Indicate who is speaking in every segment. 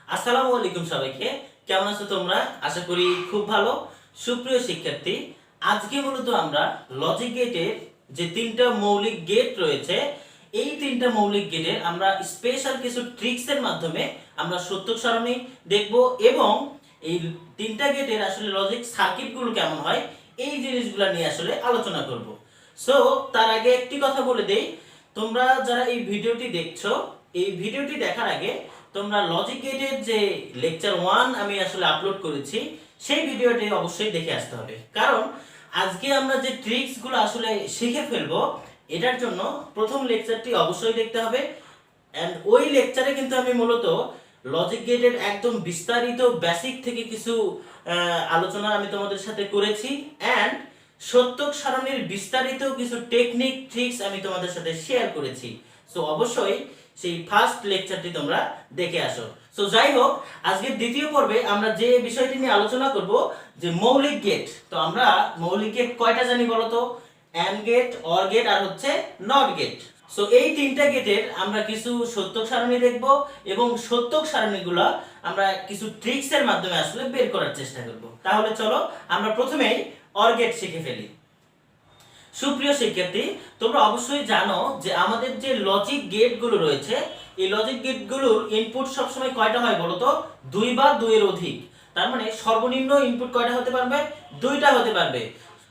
Speaker 1: আসসালামু আলাইকুম সবাইকে। কেমন আছো তোমরা? আশা করি খুব ভালো। সুপ্রিয় শিক্ষার্থী, আজকে মূলত আমরা লজিক গেটের যে তিনটা মৌলিক গেট রয়েছে, এই তিনটা মৌলিক গেটের আমরা স্পেশাল কিছু ট্রিক্সের মাধ্যমে আমরা সত্যক সারণী দেখব এবং এই তিনটা গেটের আসলে লজিক সার্কিটগুলো কেমন হয় এই জিনিসগুলো নিয়ে আসলে আলোচনা করব। সো তার আগে একটি কথা বলে দেই, তোমরা যারা এই ভিডিওটি দেখছো, এই ভিডিওটি দেখার আগে তোমরা লজিক গেটের যে লেকচার 1 আমি আসলে আপলোড করেছি সেই ভিডিওটি অবশ্যই দেখে আসতে হবে, কারণ আজকে আমরা যে ট্রিক্সগুলো আসলে শিখে ফেলবো এটার জন্য প্রথম লেকচারটি অবশ্যই দেখতে হবে। এন্ড ওই লেকচারে কিন্তু আমি মূলত লজিক গেটের একদম বিস্তারিত বেসিক থেকে কিছু আলোচনা আমি তোমাদের সাথে করেছি এন্ড সত্যক সারণীর বিস্তারিত কিছু টেকনিক ট্রিক্স আমি তোমাদের সাথে শেয়ার করেছি। সো অবশ্যই সেই ফার্স্ট লেকচারটি তোমরা দেখে আসো। সো যাই হোক, আজকের দ্বিতীয় পর্বে আমরা যে বিষয়টি নিয়ে আলোচনা করব যে মৌলিক গেট। তো আমরা মৌলিক গেট কয়টা জানি বলো তো? এন্ড গেট, অর গেট আর হচ্ছে নট গেট। সো এই তিনটা গেটের আমরা কিছু সত্যক সারণী দেখব এবং সত্যক সারণীগুলো আমরা কিছু ট্রিক্সের মাধ্যমে আসলে বের করার চেষ্টা করব। তাহলে চলো আমরা প্রথমেই অর গেট শিখে ফেলি। সুপ্রিয় শিক্ষার্থী, তোমরা অবশ্যই জানো যে আমাদের যে লজিক গেটগুলো রয়েছে, এই লজিক গেটগুলোর ইনপুট সবসময় কয়টা হয় বলো তো? 2 বা 2 এর অধিক। তার মানে সর্বনিম্ন ইনপুট কয়টা হতে পারবে? 2টা হতে পারবে।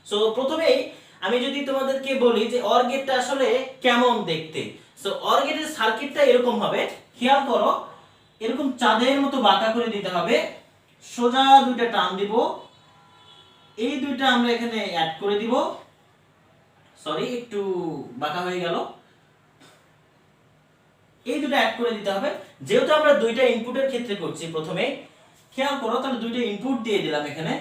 Speaker 1: সো প্রথমেই আমি যদি তোমাদেরকে বলি যে অর গেটটা আসলে কেমন দেখতে, সো অর গেটের সার্কিটটা এরকম হবে। খেয়াল করো, এরকম চাঁদের মতো বাঁকা করে দিতে হবে। সোজা দুইটা টান দিব, এই দুইটা আমরা এখানে অ্যাড করে দিব। সরি, একটু বাঁকা হয়ে গেল। এই দুটো অ্যাড করে দিতে হবে। যেহেতু আমরা দুইটা ইনপুটের ক্ষেত্রে করছি, প্রথমে খেয়াল করো, তাহলে দুইটা ইনপুট দিয়ে দিলাম এখানে।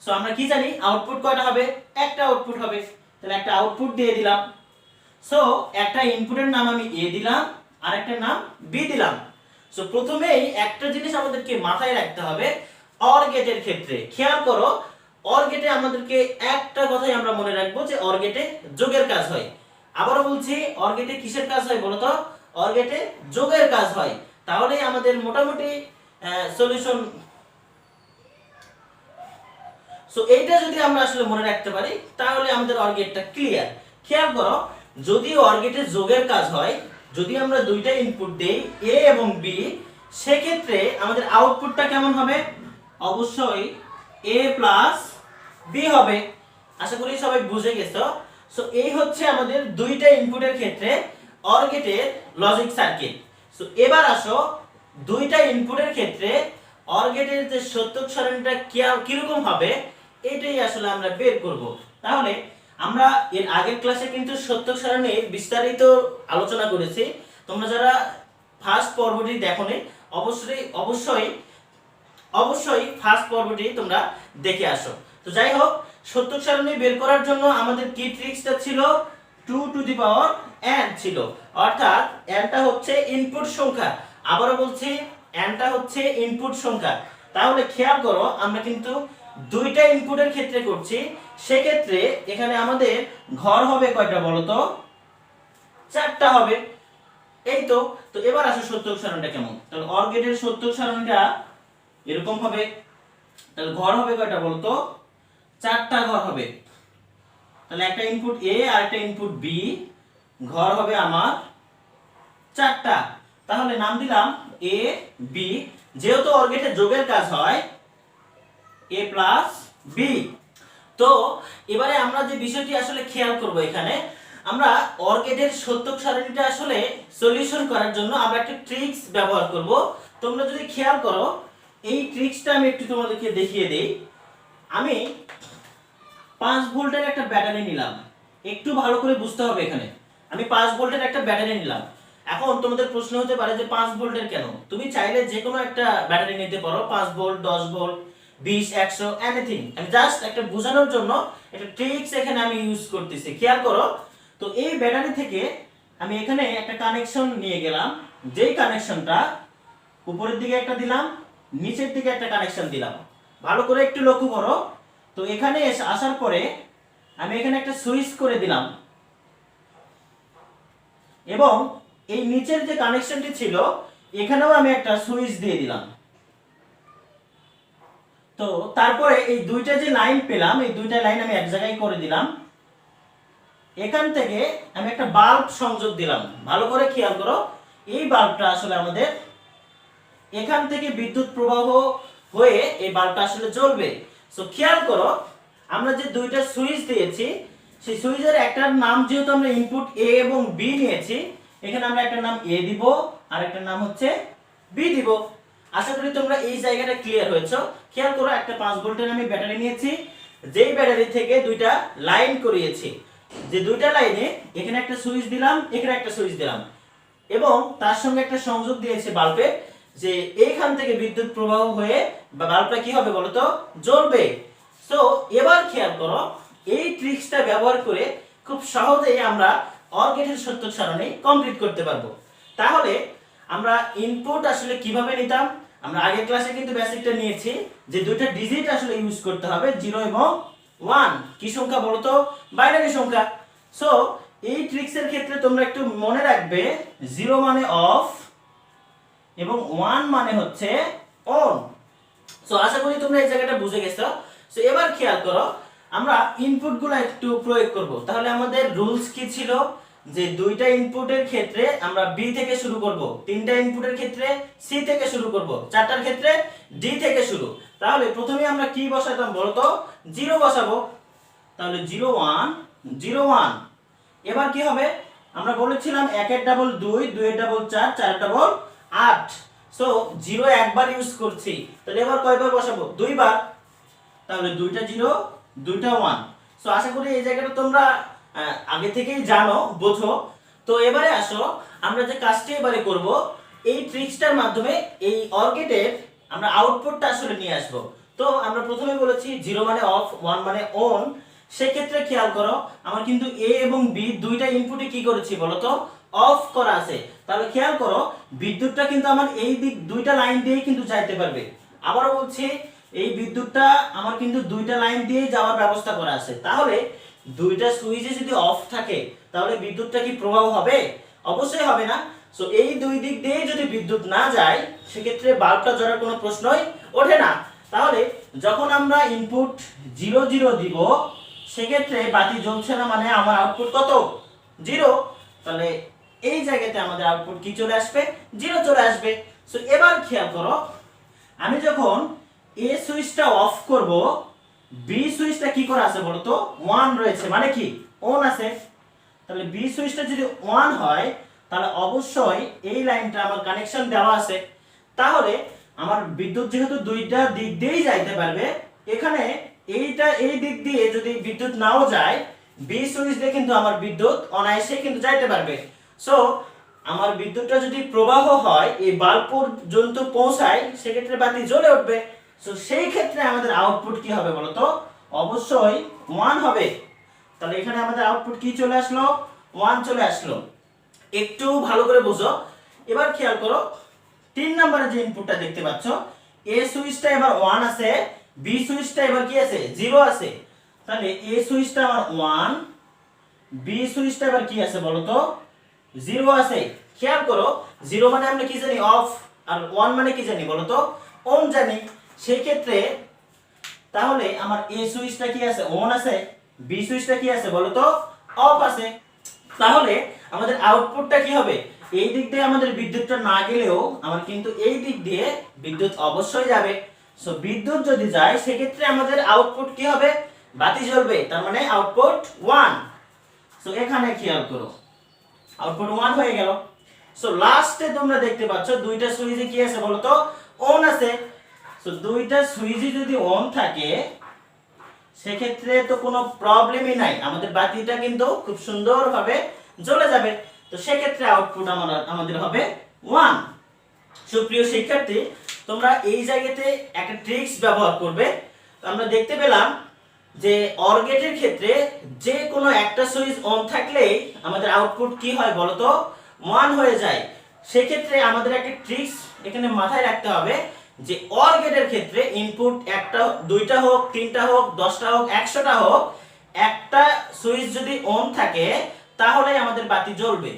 Speaker 1: সো আমরা কি জানি আউটপুট কয়টা হবে? একটা আউটপুট হবে। তাহলে একটা আউটপুট দিয়ে দিলাম। সো একটা ইনপুটের নাম আমি এ দিলাম আর একটা নাম বি দিলাম। সো প্রথমেই একটা জিনিস আমাদেরকে মাথায় রাখতে হবে অর গেটের ক্ষেত্রে। খেয়াল করো, অর গেটে আমাদেরকে একটা কথাই আমরা মনে রাখবো যে অর গেটে যোগের কাজ হয়। আবারও বলছি, অর গেটে কিসের কাজ হয় বলো তো? অর গেটে যোগের কাজ হয়। তাহলে আমাদের মোটামুটি সলিউশন। সো এইটা যদি আমরা আসলে মনে রাখতে পারি তাহলে আমাদের অর গেটটা ক্লিয়ার। খেয়াল করো, যদি অর গেটে যোগের কাজ হয়, যদি আমরা দুইটা ইনপুট দেই এ এবং বি, সেক্ষেত্রে আমাদের আউটপুটটা কেমন হবে? অবশ্যই a প্লাস বি হবে। আশা করি সবাই বুঝে গেছো। সো এই হচ্ছে আমাদের দুইটা ইনপুটের ক্ষেত্রে অর গেটের লজিক সার্কিট। সো এবার আসো, দুইটা ইনপুটের ক্ষেত্রে অর গেটের যে সত্যক সারণীটা কিরকম হবে এটাই আসলে আমরা বের করব। তাহলে আমরা এর আগের ক্লাসে কিন্তু সত্যক সারণীর বিস্তারিত আলোচনা করেছি। তোমরা যারা ফার্স্ট পর্বটি দেখোনি, অবশ্যই অবশ্যই অবশ্যই ফার্স্ট পর্বটি তোমরা দেখে আসো। তো যাই হোক, সত্যক সারণী বের করার জন্য আমাদের কি ট্রিক্সটা ছিল? 2 টু দি পাওয়ার n ছিল, অর্থাৎ n টা হচ্ছে ইনপুট সংখ্যা। আবারও বলছি, n টা হচ্ছে ইনপুট সংখ্যা। তাহলে খেয়াল করো, আমরা কিন্তু দুইটা ইনপুটের ক্ষেত্রে করছি, সেক্ষেত্রে এখানে আমাদের ঘর হবে কয়টা বলো তো? 4টা হবে। এই তো। তো এবার আসো সত্যক সারণীটা কেমন। তাহলে অর গেটের সত্যক সারণীটা এরকম হবে। তাহলে ঘর হবে কয়টা বলতো? 4টা ঘর হবে। তাহলে একটা ইনপুট এ আর একটা ইনপুট বি, ঘর হবে আমার 4টা। তাহলে নাম দিলাম এ বি। যেহেতু অর গেটে যোগের কাজ হয়, এ প্লাস বি। তো এবারে আমরা যে বিষয়টি আসলে খেয়াল করব, এখানে আমরা অর গেটের সত্যক সারণীটা আসলে সলিউশন করার জন্য আমরা একটা ট্রিক্স ব্যবহার করব। তোমরা যদি খেয়াল করো, এই ট্রিক্সটা আমি একটু তোমাদেরকে দেখিয়ে দেই। আমি 5 ভোল্টের একটা ব্যাটারি নিলাম। একটু ভালো করে বুঝতে হবে এখানে। আমি 5 ভোল্টের একটা ব্যাটারি নিলাম। এখন তোমাদের প্রশ্ন হতে পারে যে 5 ভোল্টের কেন? তুমি চাইলে যে কোনো একটা ব্যাটারি নিতে পারো, 5 ভোল্ট, 10 ভোল্ট, 20, 100, এনিথিং। আমি জাস্ট একটা বোঝানোর জন্য একটা ট্রিক্স এখানে আমি ইউজ করতেছি। খেয়াল করো, তো এই ব্যাটারি থেকে আমি এখানে একটা কানেকশন নিয়ে গেলাম। যেই কানেকশনটা উপরের দিকে একটা দিলাম, নিচের দিকে একটা কানেকশন দিলাম। ভালো করে একটু লক্ষ্য করো। তো এখানে আসার পরে আমি এখানে একটা সুইচ করে দিলাম এবং এই নিচের যে কানেকশনটি ছিল এখানেও আমি একটা সুইচ দিয়ে দিলাম। তো তারপরে এই দুইটা যে লাইন পেলাম, এই দুইটা লাইন আমি এক জায়গায় করে দিলাম। এখান থেকে আমি একটা বাল্ব সংযোগ দিলাম। ভালো করে খেয়াল করো, এই বাল্বটা আসলে আমাদের এখান থেকে বিদ্যুৎ প্রবাহ হয়ে এই বাল্বটা আসলে জ্বলবে। সো খেয়াল করো, আমরা যে দুইটা সুইচ দিয়েছি, সেই সুইচের একটার নাম যেহেতু আমরা ইনপুট এ এবং বি নিয়েছি, এখানে আমরা একটা নাম এ দিব আর একটা নাম হচ্ছে বি দিব। আশা করি তোমরা এই জায়গাটা ক্লিয়ার হয়েছো। খেয়াল করো, একটা 5 ভোল্টের আমি ব্যাটারি নিয়েছি, যেই ব্যাটারি থেকে দুইটা লাইন করিয়েছি, যে দুইটা লাইনে এখানে একটা সুইচ দিলাম, এখানে একটা সুইচ দিলাম এবং তার সঙ্গে একটা সংযোগ দিয়েছি বাল্বের, যে এইখান থেকে বিদ্যুৎ প্রবাহ হয়ে বাল্বটা কি হবে বলতো, জ্বলবে। সো এবার খেয়াল করো, এই ট্রিক্সটা ব্যবহার করে খুব সহজেই আমরা অর গেটের সত্য সারণী কমপ্লিট করতে পারবো। তাহলে আমরা ইনপুট আসলে কিভাবে নিতাম, আমরা আগের ক্লাসে কিন্তু বেসিকটা নিয়েছি যে দুইটা ডিজিট আসলে ইউজ করতে হবে, 0 এবং 1। কি সংখ্যা বলতো, বাইনারি সংখ্যা। সো এই ট্রিক্সের ক্ষেত্রে তোমরা একটু মনে রাখবে, 0 মানে অফ এবং 1 মানে হচ্ছে অন। সো আশা করি তোমরা এই জায়গাটা বুঝে গেছো। সো এবার খেয়াল করো, আমরা ইনপুটগুলো একটু প্রয়োগ করব। তাহলে আমাদের রুলস কি ছিল, যে দুইটা ইনপুটের ক্ষেত্রে আমরা বি থেকে শুরু করব, তিনটা ইনপুটের ক্ষেত্রে সি থেকে শুরু করব, চারটার ক্ষেত্রে ডি থেকে শুরু। তাহলে প্রথমে আমরা কি বসাতাম বলতো, 0 বসাবো। তাহলে 0 1 0 1। এবার কি হবে, আমরা বলেছিলাম 1 এর ডাবল 2, 2 এর ডাবল 4, 4 এর ডাবল 8। সো 0 একবার ইউজ করছি, তাহলে এবার কয়বার বসাবো, দুইবার। তাহলে দুইটা 0 দুইটা 1। সো আশা করি এই জায়গাটা তোমরা আগে থেকেই জানো, বোঝো। তো এবারে আসো, আমরা যে কাজটি এবারে করব, এই ট্রিক্সটার মাধ্যমে এই অর গেটের আমরা আউটপুটটা আসলে নিয়ে আসব। তো আমরা প্রথমে বলেছি 0 মানে অফ, 1 মানে অন। সেক্ষেত্রে খেয়াল করো, আমার কিন্তু এ এবং বি দুইটা ইনপুটে কি করেছি বলতো, অফ করা আছে। তাহলে খেয়াল করো, বিদ্যুৎটা কিন্তু আমার এই দিক দুইটা লাইন দিয়েই কিন্তু যাইতে পারবে। আবারও বলছি, এই বিদ্যুৎটা আমার কিন্তু দুইটা লাইন দিয়ে যাওয়ার ব্যবস্থা করা আছে। তাহলে দুইটা সুইচে যদি অফ থাকে, তাহলে বিদ্যুৎটা কি প্রবাহ হবে, অবশ্যই হবে না। সো এই দুই দিক দিয়ে যদি বিদ্যুৎ না যায়, সেক্ষেত্রে বাল্বটা জ্বলার কোনো প্রশ্নই ওঠে না। তাহলে যখন আমরা ইনপুট 0 0 দিব, সেক্ষেত্রে বাতি জ্বলছে না, মানে আমার আউটপুট কত, 0। তাহলে এই জায়গাতে আমাদের আউটপুট কি চলে আসবে, 0 চলে আসবে। সো এবার খেয়াল করো, আমি যখন এ সুইচটা অফ করব, বি সুইচটা কি করা আছে বলতো, 1 রয়েছে, মানে কি অন আছে। তাহলে বি সুইচটা যদি 1 হয়, তাহলে অবশ্যই এই লাইনটা আমার কানেকশন দেওয়া আছে। তাহলে আমার বিদ্যুৎ যেহেতু দুইটা দিক দিয়েই যাইতে পারবে, এখানে এইটা এই দিক দিয়ে যদি বিদ্যুৎ নাও যায়, বি সুইচ দিয়ে কিন্তু আমার বিদ্যুৎ অনায়াসে কিন্তু যাইতে পারবে। সো আমার বিদ্যুৎটা যদি প্রবাহ হয়, এই বাল্ব পর্যন্ত পৌঁছায়, সেক্ষেত্রে বাতি জ্বলে উঠবে। সো সেই ক্ষেত্রে আমাদের আউটপুট কি হবে বলতো, অবশ্যই 1 হবে। তাহলে এখানে আমাদের আউটপুট কি চলে আসলো, 1 চলে আসলো। একটু ভালো করে বুঝো। এবার খেয়াল করো, 3 নম্বরে যে ইনপুটটা দেখতে পাচ্ছ, এ সুইচটা এবার 1 আছে, বি সুইচটা এবার কি আছে, 0 আছে। তাহলে এ সুইচটা আমার 1, বি সুইচটা এবার কি আছে বলতো, 0 আছে। খেয়াল করো, 0 মানে আমরা কি জানি, অফ, আর 1 মানে কি জানি বলতো, অন জানি। সেই ক্ষেত্রে তাহলে আমার এ সুইচটা কি আছে, অন আছে, বি সুইচটা কি আছে বলতো, অফ আছে। তাহলে আমাদের আউটপুটটা কি হবে, এই দিক দিয়ে আমাদের বিদ্যুৎটা না গেলেও আমার কিন্তু এই দিক দিয়ে বিদ্যুৎ অবশ্যই যাবে। সো বিদ্যুৎ যদি যায়, সেক্ষেত্রে আমাদের আউটপুট কি হবে, বাতি জ্বলবে, তার মানে আউটপুট 1। সো এখানে খেয়াল করো, আউটপুট 1 হয়ে গেল। সো লাস্টে তোমরা দেখতে পাচ্ছ দুইটা সুইচে কি আছে বলতো, অন আছে। সো দুইটা সুইচে যদি অন থাকে, সেক্ষেত্রে তো কোনো প্রবলেমই নাই, আমাদের বাতিটা কিন্তু খুব সুন্দরভাবে জ্বলে যাবে। তো সেক্ষেত্রে আউটপুট আমাদের হবে 1। সুপ্রিয় শিক্ষার্থী, তোমরা এই জায়গাতে একটা ট্রিক্স ব্যবহার করবে। আমরা দেখতে পেলাম যে অর গেটের ক্ষেত্রে যে কোনো একটা সুইচ অন থাকলেই আমাদের আউটপুট কি হয় বলতো, 1 হয়ে যায়। সেক্ষেত্রে আমাদের একটা ট্রিক্স এখানে মাথায় রাখতে হবে, যে অর গেটের ক্ষেত্রে ইনপুট একটা, দুইটা হোক, তিনটা হোক, 10টা হোক, 100টা হোক, একটা সুইচ যদি অন থাকে, তাহলে আমাদের বাতি জ্বলবে।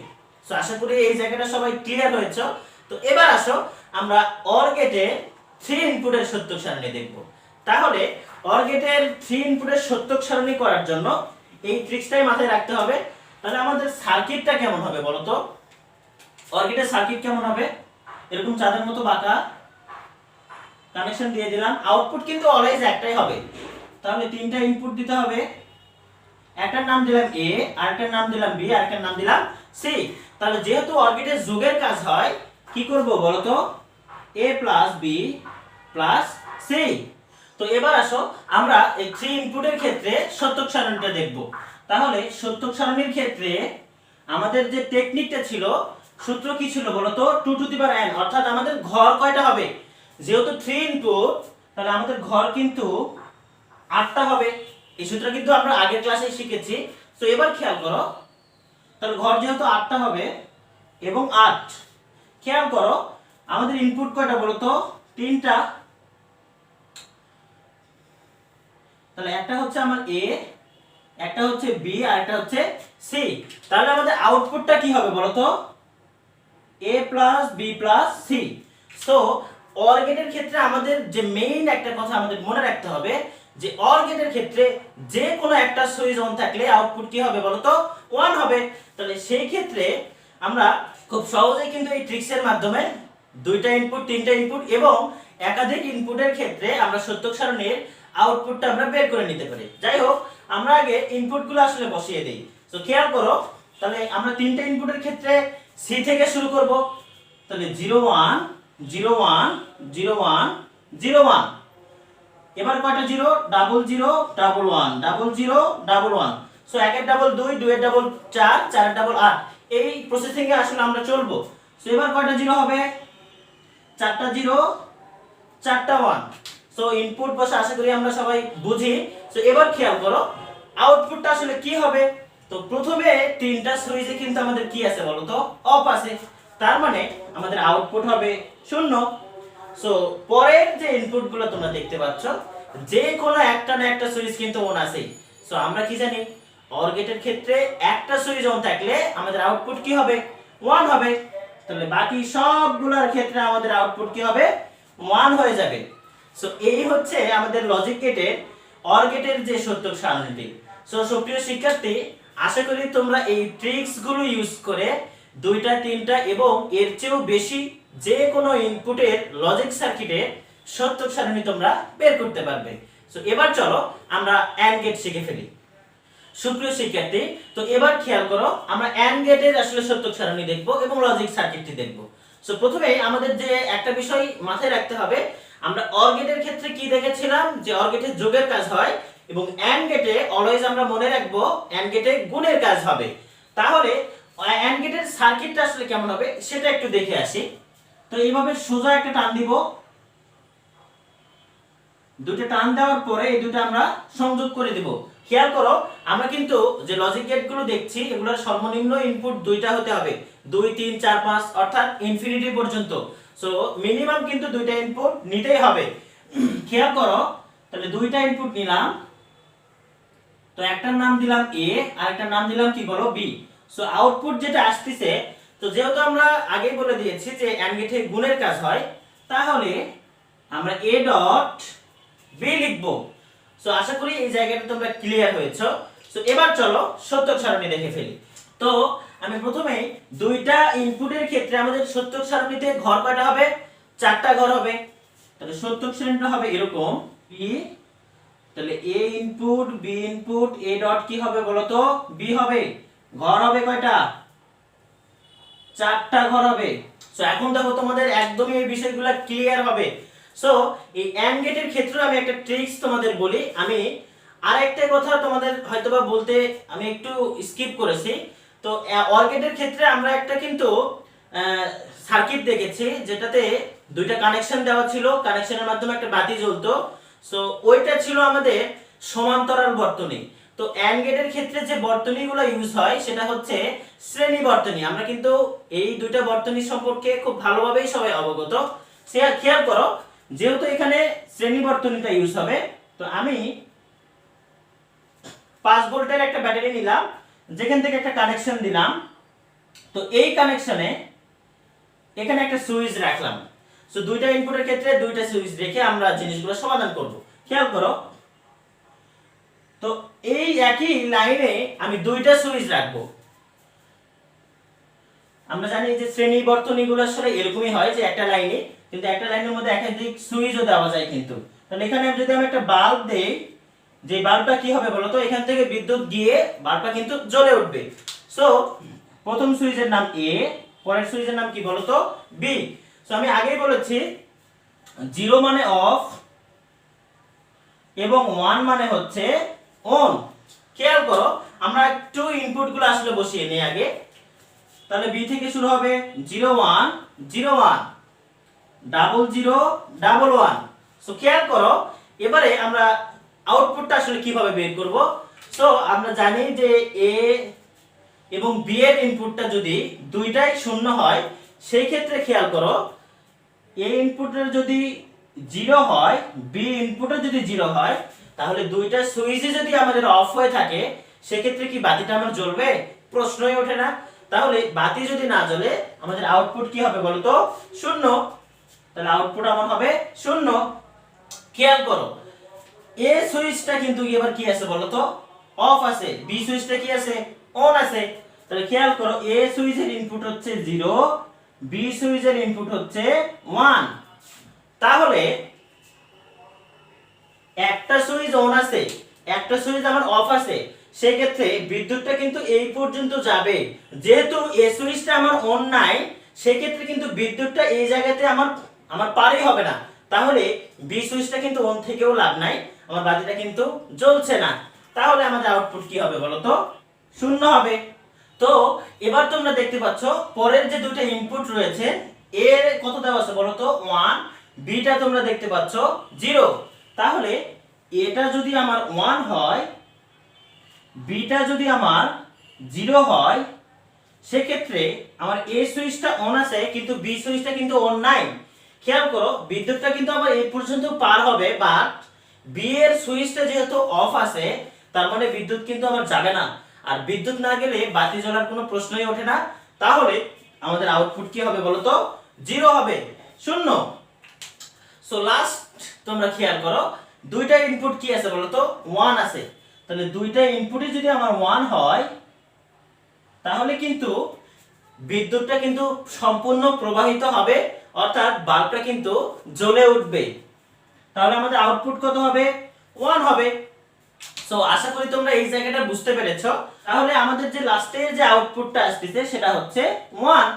Speaker 1: সো আশা করি এই জায়গাটা সবাই ক্লিয়ার হয়েছে। তো এবার আসো, আমরা অর গেটে 3 ইনপুটের সত্য সারণী দেখব। তাহলে অর গেটের 3 ইনপুটের সত্যক সারণী করার জন্য এই ট্রিক্সটাই মাথায় রাখতে হবে। তাহলে আমাদের সার্কিটটা কেমন হবে বলো তো? অর গেটের সার্কিট কেমন হবে? এরকম চাঁদের মতো বাঁকা কানেকশন দিয়ে দিলাম, আউটপুট কিন্তু অলওয়েজ একটাই হবে। তাহলে তিনটা ইনপুট দিতে হবে, একটার নাম দিলাম এ, আরেকটার নাম দিলাম বি, আরেকটার নাম দিলাম সি। তাহলে যেহেতু অর গেটের যোগের কাজ হয়, কি করব বলো তো? a plus B plus C. তো এবার আসো আমরা এই 3 ইনপুটের ক্ষেত্রে সত্যক সারণীটা দেখব। তাহলে সত্যক সারণীর ক্ষেত্রে আমাদের যে টেকনিকটা ছিল, সূত্র কি ছিল বলো তো? 2 টু দি পাওয়ার n, অর্থাৎ আমাদের ঘর কয়টা হবে? যেহেতু 3 ইনপুট, তাহলে আমাদের ঘর কিন্তু 8টা হবে। এই সূত্র কিন্তু আমরা আগের ক্লাসে শিখেছি। তো এবার খেয়াল করো, তাহলে ঘর যেহেতু 8টা হবে এবং 8, খেয়াল করো আমাদের ইনপুট কয়টা বলো তো? 3টা। তাহলে একটা হচ্ছে আমার এ, একটা হচ্ছে বি, আর একটা হচ্ছে সি। তাহলে আমাদের আউটপুটটা কি হবে বলো তো? a plus B plus C. So or গেটের ক্ষেত্রে আমাদের যে মেইন একটা কথা আমাদের মনে রাখতে হবে, যে অর গেটের ক্ষেত্রে যে কোনো একটা সুইচ অন থাকলে আউটপুট কি হবে বলো তো? 1 হবে। তাহলে সেই ক্ষেত্রে আমরা খুব সহজেই কিন্তু এই ট্রিক্সের মাধ্যমে দুইটা ইনপুট, তিনটা ইনপুট এবং একাধিক ইনপুটের ক্ষেত্রে আমরা সত্যক সারণীর আউটপুটটা আমরা বের করে নিতে পারি। যাই হোক, আমরা আগে ইনপুটগুলো আসলে বসিয়ে দেই। তো খেয়াল করো, তাহলে আমরা তিনটা ইনপুটের ক্ষেত্রে সি থেকে শুরু করব। তাহলে 0 1 0 1 0 1 0 1। এবার কয়টা 0? Double 0 double 1 double 0 double 1। So একের ডাবল 2, 2 এর ডাবল 4, 4 এর ডাবল 8। এই প্রসেসিং এ আসলে আমরা চলবো। সো এবার কয়টা 0 হবে? 4টা 0, 4টা 1। সো ইনপুট বসে আশা করি আমরা সবাই বুঝি। সো এবার খেয়াল করো আউটপুটটা আসলে কি হবে। তো প্রথমে তিনটা সুইচে কিন্তু আমাদের কি আছে বলো তো? অফ আছে। তার মানে আমাদের আউটপুট হবে 0। সো পরের যে ইনপুটগুলো তোমরা দেখতে পাচ্ছ, যে কোনো একটা না একটা সুইচ কিন্তু অন আছেই। সো আমরা কি জানি, অর গেটের ক্ষেত্রে একটা সুইচ অন থাকলে আমাদের আউটপুট কি হবে? 1 হবে। তাহলে বাকি সবগুলোর ক্ষেত্রে আমাদের আউটপুট কি হবে? 1 হয়ে যাবে। সো এই হচ্ছে আমাদের লজিক গেটের, অর গেটের যে সত্যক সারণীটি। সো সুপ্রিয় শিক্ষার্থী, আশা করি তোমরা এই ট্রিক্স গুলো ইউজ করে দুইটা, তিনটা এবং এর চেয়েও বেশি যে কোনো ইনপুটের লজিক সার্কিটে সত্যক সারণী তোমরা বের করতে পারবে। সো এবার চলো আমরা অ্যান্ড গেট শিখে ফেলি। সুপ্রিয় শিক্ষার্থী, তো এবার খেয়াল করো আমরা অ্যান্ড গেটের আসলে সত্যক সারণী দেখব এবং লজিক সার্কিটটি দেখব। সো প্রথমে আমাদের যে একটা বিষয় মাথায় রাখতে হবে, আমরা অর গেটের ক্ষেত্রে কি দেখেছিলাম, যে অর গেটে যোগের কাজ হয় এবং অ্যান্ড গেটে অলওয়েজ আমরা মনে রাখবো অ্যান্ড গেটে গুণের কাজ হবে। তাহলে অ্যান্ড গেটের সার্কিটটা আসলে কেমন হবে সেটা একটু দেখে আসি। তো এইভাবে সোজা একটা টান দিব, দুটো টান দেওয়ার পরে এই দুটো আমরা সংযোগ করে দিব। খেয়াল করো আমরা কিন্তু যে লজিক গেটগুলো দেখছি এগুলোর সর্বনিম্ন ইনপুট দুইটা হতে হবে, 2 3 4 5 অর্থাৎ ইনফিনিটি পর্যন্ত। সো মিনিমাম কিন্তু দুইটা ইনপুট নিতেই হবে। খেয়াল করো, তাহলে দুইটা ইনপুট নিলাম, তো একটার নাম দিলাম এ আর একটার নাম দিলাম কি বলো? বি। সো আউটপুট যেটা আসতেছে, তো যেহেতু আমরা আগেই বলে দিয়েছি যে অ্যান্ড গেটে গুণের কাজ হয়, তাহলে আমরা এ ডট বি লিখবো। সো আশা করি এই জায়গাটা তোমরা ক্লিয়ার হয়েছো। সো এবার চলো সত্যক সারণী দেখে ফেলি। তো আমি প্রথমে দুইটা ইনপুটের ক্ষেত্রে আমাদের সত্যক সারণীতে ঘর কয়টা হবে? 4টা ঘর হবে। তাহলে সত্যক সারণীটা হবে এরকম, বি, তাহলে A input B input A dot কি হবে বলো তো? বি হবে। ঘর হবে কয়টা? 4টা ঘর হবে। সো এখন দেখো তোমাদের একদমই এই বিষয়গুলো ক্লিয়ার হবে। সো এই অ্যান্ড গেটের ক্ষেত্রে আমি একটা ট্রিক্স তোমাদের বলি। আমি আরেকটা কথা তোমাদের হয়তোবা বলতে আমি একটু স্কিপ করেছি। তো অর গেটের ক্ষেত্রে আমরা একটা কিন্তু সার্কিট দেখেছি যেটাতে দুইটা কানেকশন দেওয়া ছিল, কানেকশনের মাধ্যমে একটা বাতি জ্বলতো। সো ওইটা ছিল আমাদের সমান্তরাল বর্তনী। তো অ্যান্ড গেটের ক্ষেত্রে যে বর্তনীগুলো ইউজ হয় সেটা হচ্ছে শ্রেণী বর্তনী। আমরা কিন্তু এই দুইটা বর্তনী সম্পর্কে খুব ভালোভাবেই সবাই অবগত। খেয়াল করো, যেহেতু এখানে শ্রেণী বর্তনীটা ইউজ হবে, তো আমি 5 ভোল্টের একটা ব্যাটারি নিলাম, যেখান থেকে একটা কানেকশন দিলাম। তো এই কানেকশনে এখানে একটা সুইচ রাখলাম। সো দুইটা ইনপুটের ক্ষেত্রে দুইটা সুইচ রেখে আমরা জিনিসগুলো সমাধান করব। খেয়াল করো, তো এই একই লাইনে আমি দুইটা সুইচ রাখবো। আমরা জানি যে শ্রেণী বর্তনীগুলো আসলে এরকমই হয় যে একটা লাইনে, কিন্তু একটা লাইনের মধ্যে একাধিক সুইচও দেওয়া যায় কিন্তু। তাহলে এখানে যদি আমি একটা বাল্ব দেই, যে বাল্বটা কি হবে বলতো, এখান থেকে বিদ্যুৎ গিয়ে বাল্বটা কিন্তু জ্বলে উঠবে। সো প্রথম সুইচের নাম এ, পরের সুইচের নাম কি বলতো, বি। সো আমি আগেই বলেছি 0 মানে অফ এবং 1 মানে হচ্ছে অন। খেয়াল করো, আমরা একটু ইনপুটগুলো আসলে বসিয়ে নিই আগে। তাহলে বি থেকে শুরু হবে 0 1 0 1 ডাবল 0 ডাবল 1। সো খেয়াল করো, এবারে আমরা আউটপুটটা আসলে কিভাবে বের করব। সো আমরা জানি যে এ এবং বি এর ইনপুটটা যদি দুইটাই শূন্য হয়, সেই ক্ষেত্রে খেয়াল করো, এ ইনপুটের যদি 0 হয়, বি ইনপুটের যদি 0 হয়, তাহলে দুইটা সুইচই যদি আমাদের অফ হয়ে থাকে, সেক্ষেত্রে কি বাতিটা আমার জ্বলবে? প্রশ্নই ওঠে না। তাহলে বাতি যদি না জ্বলে আমাদের আউটপুট কি হবে বলতো, শূন্য। তাহলে আউটপুট আমার হবে শূন্য। খেয়াল করো, এ সুইচটা কিন্তু এবার কি আছে বলতো, অফ আছে। বি সুইচটা কি আছে, অন আছে। তাহলে খেয়াল করো, এ সুইচের ইনপুট হচ্ছে 0, বি সুইচের ইনপুট হচ্ছে 1। তাহলে একটা সুইচ অন আছে, একটা সুইচ আমার অফ আছে, সেই ক্ষেত্রে বিদ্যুৎটা কিন্তু এই পর্যন্ত যাবে। যেহেতু এ সুইচটা আমার অন নাই, সেই ক্ষেত্রে কিন্তু বিদ্যুৎটা এই জায়গাতে আমার পারই হবে না। তাহলে বি সুইচটা কিন্তু অন থেকেও লাভ নাই, আমার বাতিটা কিন্তু জ্বলছে না। তাহলে আমাদের আউটপুট কি হবে বলতো, শূন্য হবে। তো এবার তোমরা দেখতে পাচ্ছ পরের যে দুটো ইনপুট রয়েছে, এর কত দেওয়া আছে বলতো, 1, বিটা তোমরা দেখতে পাচ্ছ 0। তাহলে এটা যদি আমার 1 হয়, বিটা যদি আমার 0 হয়, সেক্ষেত্রে আমার এ সুইচটা অন আছে কিন্তু বি সুইচটা কিন্তু অন নাই। খেয়াল করো, বিদ্যুৎটা কিন্তু আমার এই পর্যন্ত পার হবে, বাট বি এর সুইচটা যেহেতু অফ আছে, তার মানে বিদ্যুৎ কিন্তু আমার যাবে না। আর বিদ্যুৎ না গেলে বাতি জ্বলার কোনো প্রশ্নই ওঠে না। তাহলে আমাদের আউটপুট কি হবে বলতো, 0 হবে, শূন্য। সো লাস্ট তোমরা খেয়াল করো, দুইটা ইনপুট কি আছে বলতো, 1 আছে। তাহলে দুইটা ইনপুটই যদি আমার 1 হয়, তাহলে কিন্তু বিদ্যুৎটা কিন্তু সম্পূর্ণ প্রবাহিত হবে, অর্থাৎ বাল্বটা কিন্তু জ্বলে উঠবে। তাহলে আমাদের আউটপুট কত হবে, 1 হবে। সো আশা করি তোমরা এই জায়গাটা বুঝতে পেরেছো। তাহলে আমাদের যে লাস্টের যে আউটপুটটা আসছে সেটা হচ্ছে 1।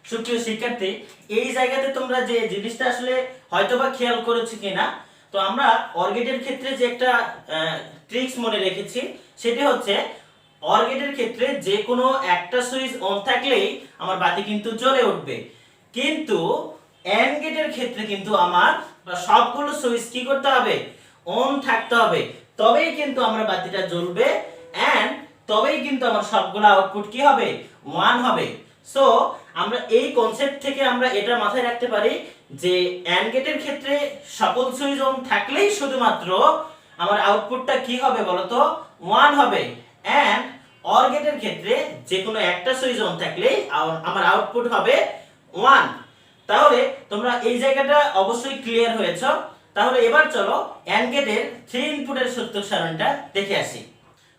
Speaker 1: সুপ্রিয় শিক্ষার্থী, এই জায়গাতে তোমরা যে জিনিসটা আসলে হয়তোবা খেয়াল করেছো কিনা, তো আমরা অর গেটের ক্ষেত্রে যে একটা ট্রিক্স মনে রেখেছি, সেটা হচ্ছে অর গেটের ক্ষেত্রে যে কোনো একটা সুইচ অন থাকলেই আমার বাতি কিন্তু জ্বলে উঠবে। কিন্তু এন্ড গেটের ক্ষেত্রে কিন্তু আমার সবগুলো সুইচ কি করতে হবে, অন থাকতে হবে, তবেই কিন্তু আমার বাতিটা জ্বলবে, এন্ড তবেই কিন্তু আমার সবগুলো আউটপুট কি হবে, 1 হবে। সো আমরা এই কনসেপ্ট থেকে আমরা এটা মাথায় রাখতে পারি যে এন্ড গেটের ক্ষেত্রে সকল সুইচ অন থাকলেই শুধুমাত্র আমার আউটপুটটা কি হবে বলতো, 1 হবে, এন্ড অর গেটের ক্ষেত্রে যে কোনো একটা সুইচ অন থাকলেই আমার আউটপুট হবে 1। তাহলে তোমরা এই জায়গাটা অবশ্যই ক্লিয়ার হয়েছে। তাহলে এবার চলো এন্ড গেটের 3 ইনপুটের সত্য সারণীটা দেখে আসি।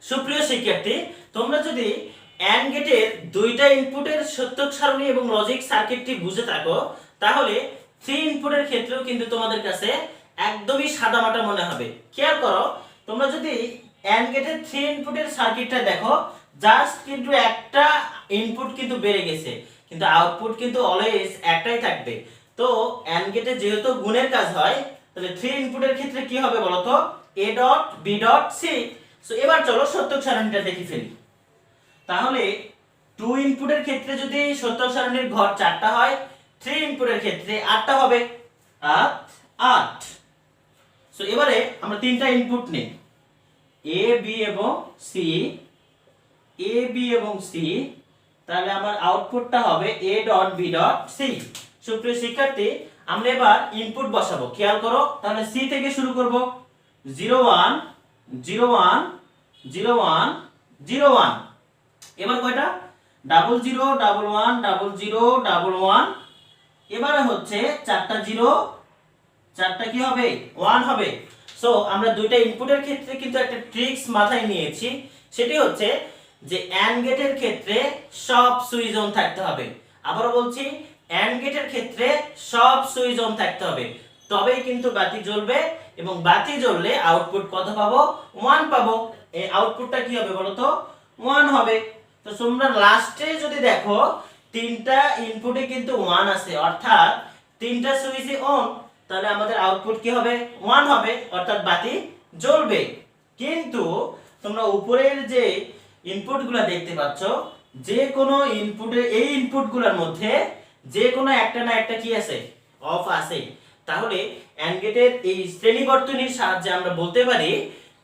Speaker 1: সুপ্রিয় শিক্ষার্থী, তোমরা যদি এন্ড গেটের দুইটা ইনপুটের সত্য সারণী এবং লজিক সার্কিটটি বুঝে থাকো, তাহলে 3 ইনপুটের ক্ষেত্রেও কিন্তু তোমাদের কাছে একদমই সাদামাটা মনে হবে। খেয়াল করো, তোমরা যদি এন্ড গেটের 3 ইনপুটের সার্কিটটা দেখো, জাস্ট কিন্তু একটা ইনপুট কিন্তু বেড়ে গেছে, কিন্তু আউটপুট কিন্তু অলওয়েজ একটাই থাকবে। তো এন্ড গেটে যেহেতু গুণের কাজ হয়, তাহলে 3 ইনপুটের ক্ষেত্রে কি হবে বলতো, a dot b dot c। So এবার চলো সত্যক সারণীটা দেখে ফেলি। তাহলে 2 ইনপুটের ক্ষেত্রে যদি সত্যক সারণীর ঘর 4টা হয়, 3 ইনপুটের ক্ষেত্রে 8টা হবে, 8 8। সো এবারে আমরা তিনটা ইনপুট নেই, a b এবং c, a b এবং c। তাহলে আমার আউটপুটটা হবে a dot b dot c। সুপ্রিয় শিক্ষার্থী, আমরা এবার ইনপুট বসাবো। খেয়াল করো, তাহলে c থেকে শুরু করব, 0 1 0 1 0 1 0 1। এবার কয়টা, ডাবল 0 ডাবল 1 ডাবল 0 ডাবল 1। এবারে হচ্ছে 4টা 0, 4টা কি হবে, 1 হবে। সো আমরা দুইটা ইনপুটের ক্ষেত্রে কিন্তু একটা ট্রিক্স মাথায় নিয়েছি, সেটি হচ্ছে যে অ্যান্ড গেটের ক্ষেত্রে সব সুইচ অন থাকতে হবে। আবারও বলছি, অ্যান্ড গেটের ক্ষেত্রে সব সুইচ অন থাকতে হবে, তবেই কিন্তু বাতি জ্বলবে, এবং বাতি জ্বললে আউটপুট কত পাবো? 1 পাবো। এই আউটপুটটা কি হবে বলো তো? 1 হবে। তো তোমরা লাস্টে যদি দেখো তিনটা ইনপুটে কিন্তু 1 আছে, অর্থাৎ তিনটা সুইচই অন, তাহলে আমাদের আউটপুট কি হবে? 1 হবে, অর্থাৎ বাতি জ্বলবে। কিন্তু তোমরা উপরের যে ইনপুটগুলো দেখতে পাচ্ছ, যে কোনো ইনপুটের এই ইনপুটগুলোর মধ্যে যে কোনো একটা না একটা কি আছে? অফ আছে। তাহলে অ্যান্ড গেটের এই শ্রেণীবর্তনীর সাহায্যে আমরা বলতে পারি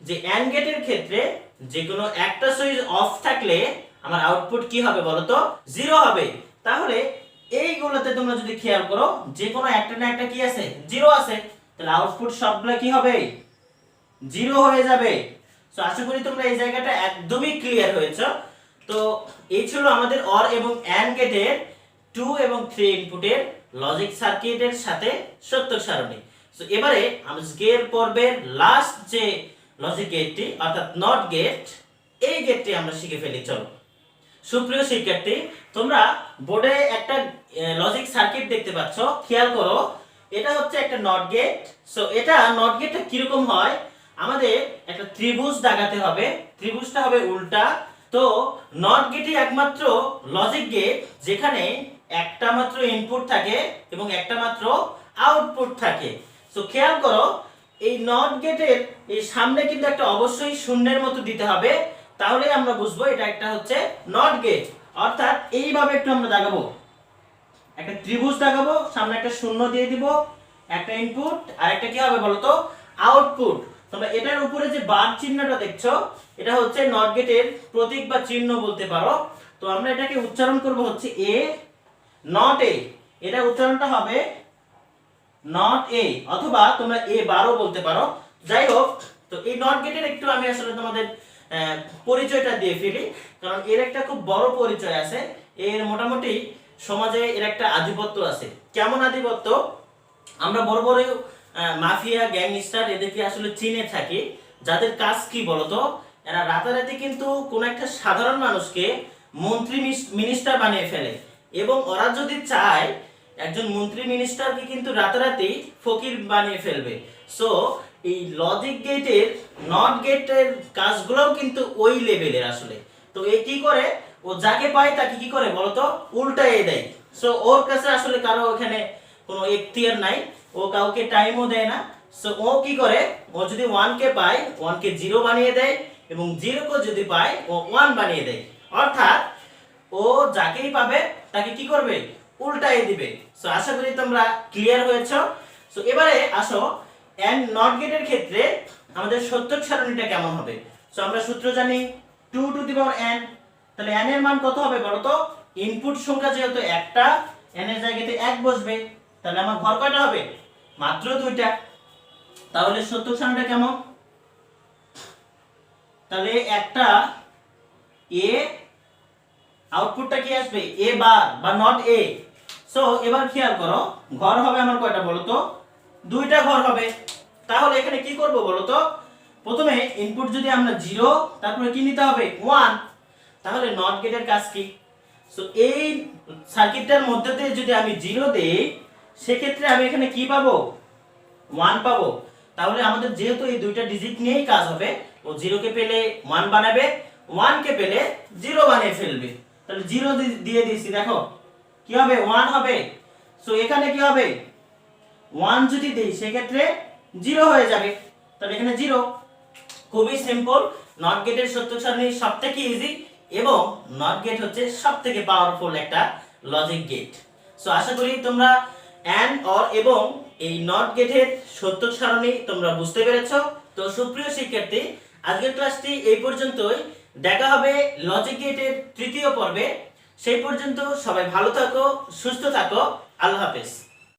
Speaker 1: যে অ্যান্ড গেটের ক্ষেত্রে যে কোনো একটা সুইচ অফ থাকলে আমার আউটপুট কি হবে বলো তো? 0 হবে। তাহলে এইগুলোতে তোমরা যদি খেয়াল করো, যে কোনো একটা না একটা কি আছে? 0 আছে। তাহলে আউটপুট সবগুলো কি হবে? 0 হয়ে যাবে। সো আশা করি তোমরা এই জায়গাটা একদমই ক্লিয়ার হয়েছে। তো এই ছিল আমাদের অর এবং অ্যান্ড গেটের 2 এবং 3 ইনপুটের লজিক সার্কিটের সাথে সত্য সারণী। সো এবারে আজকের পর্বের লাস্ট যে লজিক গেটটি অর্থাৎ নট গেট, এই গেটটি আমরা শিখে ফেলি। চলো সুপ্রিয় শিক্ষার্থী, তোমরা বোর্ডে একটা লজিক সার্কিট দেখতে পাচ্ছ, খেয়াল করো, এটা হচ্ছে একটা নট গেট। সো এটা নট গেটটা কিরকম হয়? আমাদের একটা ত্রিভুজ দাগাতে হবে, ত্রিভুজটা হবে উল্টা। তো নট গেটই একমাত্র লজিক গেট যেখানে একটা মাত্র ইনপুট থাকে এবং একটা মাত্র আউটপুট থাকে। সো খেয়াল করো, এই নট গেটের এই সামনে কিন্তু একটা অবশ্যই শূন্যের মতো দিতে হবে, তাহলে আমরা বুঝবো এটা একটা হচ্ছে নট গেট। অর্থাৎ এইভাবে একটু আমরা দাগাবো, একটা ত্রিভুজ দাগাবো, সামনে একটা শূন্য দিয়ে দিব, একটা ইনপুট আর একটা কি হবে বলতো? আউটপুট। তোমরা এটার উপরে যে বার চিহ্নটা দেখছো, এটা হচ্ছে নট গেটের প্রতীক বা চিহ্ন বলতে পারো। তো আমরা এটাকে উচ্চারণ করব হচ্ছে এ নট এ, এটা উচ্চারণটা হবে নট এ, অথবা তোমরা এ বারও বলতে পারো। যাই হোক, তো এই নট গেটের একটু আমি আসলে তোমাদের পরিচয়টা দিয়ে ফেলি, কারণ এর একটা খুব বড় পরিচয় আছে। এর মোটামুটি সমাজে এর একটা আধিপত্য আছে। কেমন আধিপত্য? আমরা বড় বড় মাফিয়া গ্যাংস্টার এদেরকে আসলে চিনে থাকি, যাদের কাজ কি বলতো? এরা রাতারাতি কিন্তু কোন একটা সাধারণ মানুষকে মন্ত্রী মিনিস্টার বানিয়ে ফেলে, এবং ওরা যদি চায় একজন মন্ত্রী মিনিস্টারকে কিন্তু রাতারাতি ফকির বানিয়ে ফেলবে। সো এই লজিক গেটের নট গেটের কাজগুলোও কিন্তু ওই লেভেলের আসলে। তো এই কি করে? ও যাকে পায় তাকে কি করে বলতো? উল্টাইয়ে দেয়। সো ওর কাছে আসলে কারো এখানে কোনো এখতিয়ার নাই, ও কাউকে টাইমও দেয় না। সো ও কি করে? ও যদি 1 কে পায়, 1 কে 0 বানিয়ে দেয়, এবং 0 কে যদি পায় ও 1 বানিয়ে দেয়। অর্থাৎ ও যাকেই পাবে তাকে কি করবে? উল্টাই দিবে। সো আশা করি তোমরা ক্লিয়ার হয়েছো। সো এবারে আসো এন্ড নট গেটের ক্ষেত্রে আমাদের সত্যক সারণীটা কেমন হবে। সো আমরা সূত্র জানি 2 টু দি পাওয়ার n। তাহলে n এর মান কত হবে বলো তো? ইনপুট সংখ্যা যেহেতু একটা, n এর জায়গাতে 1 বসবে, তাহলে আমার ঘর কয়টা হবে? মাত্র 2টা। তাহলে সত্যক সারণীটা কেমন? তাহলে একটা a, আউটপুটটা কি আসবে? a বার বা নট a। সো এবার খেয়াল করো, ঘর হবে আমার কয়টা বলো তো? 2টা ঘর হবে। তাহলে এখানে কি করব বলো তো? প্রথমে ইনপুট যদি আমরা 0, তারপরে কি নিতে হবে? 1। তাহলে নট গেটের কাজ কি? সো এই সার্কিটটার মধ্যে দিয়ে যদি আমি 0 দেই, সেক্ষেত্রে আমি এখানে কি পাবো? 1 পাবো। তাহলে আমাদের যেহেতু এই দুইটা ডিজিট নিয়েই কাজ হবে, ও 0 কে পেলে 1 বানাবে, 1 কে পেলে 0 বানিয়ে ফেলবে। তাহলে 0 দিয়ে দিয়েছি, দেখো কি হবে? 1 হবে। সো এখানে কি হবে? 1 যদি দেই সেক্ষেত্রে 0 হয়ে যাবে, তাহলে এখানে 0। খুবই সিম্পল। নট গেটের সত্যক সারণী সবথেকে ইজি, এবং নট গেট হচ্ছে সবথেকে পাওয়ারফুল একটা লজিক গেট। সো আশা করি তোমরা এন্ড অর এবং এই নট গেটের সত্যক সারণী তোমরা বুঝতে পেরেছো। তো সুপ্রিয় শিক্ষার্থী, আজকের ক্লাসটি এই পর্যন্তই। দেখা হবে লজিক গেটের 3য় পর্বে। সেই পর্যন্ত সবাই ভালো থাকো, সুস্থ থাকো। আল্লাহ হাফেজ।